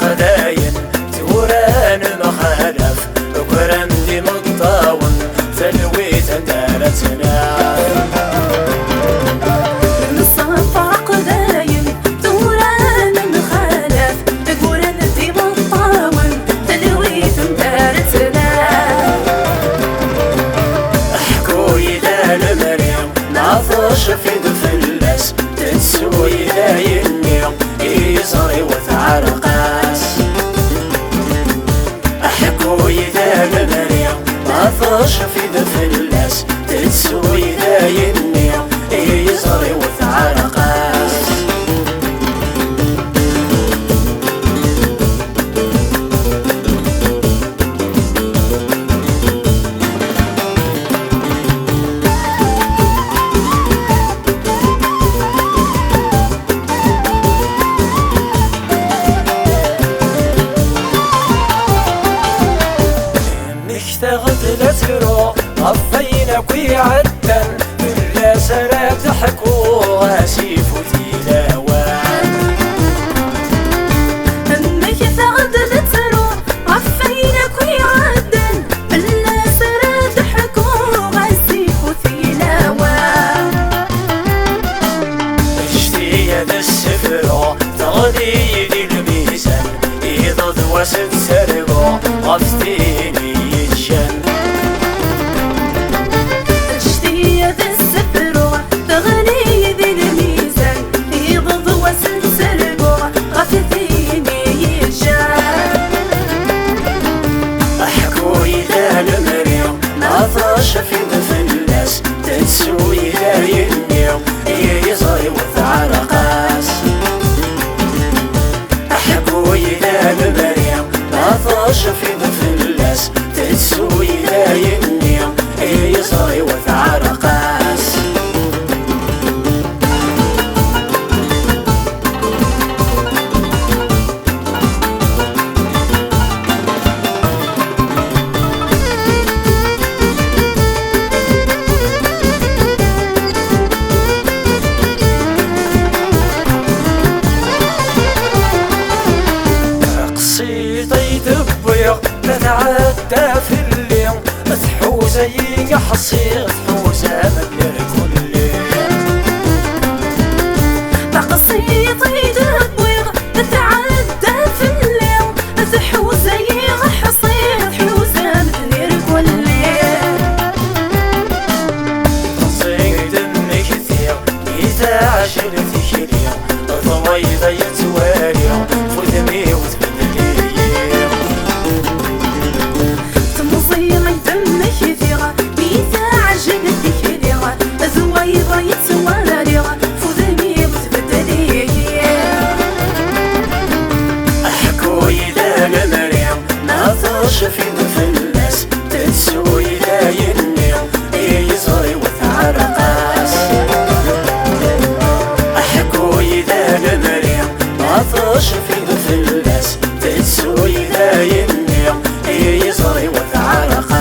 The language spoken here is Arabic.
غداين توران مخالف وكرم دي مطاون تلويت دارتنا في دفلس تنسوي لايني يزري وتعرقاس احكوي ذا المريم ما ثوش في دفلس تنسوي لايني يزري وتعرقاس اشتغلت لترو غفينك ويعدن كل سنة تحكوا غاسيف وتلاوان انك اشتغلت لترو غفينك ويعدن كل سنة تحكوا غاسيف وتلاوان اشتي يد السفرو تغذي يدي الميزان يضد وسد سربو غفتيني في دفلس تنسوي لايني يزري وتعرقاس احكوي لا المريم ما طاش في دفلس تنسوي لايني يزري وتعرقاس نتعدى في الليل تحوزة يحصير تحوزة من كل تقصيطي تبويغ نتعدى في الليل تحوزة يحصير تحوزة من كل تصيد دمي كثير إذا عشرتي كلير ضويضة يتوالي فدمي وتبدلي في دفلس تنسوي لايني يزري وتعرقاس احكوي ذا المريم ما طاش في دفلس تنسوي لايني يزري وتعرقاس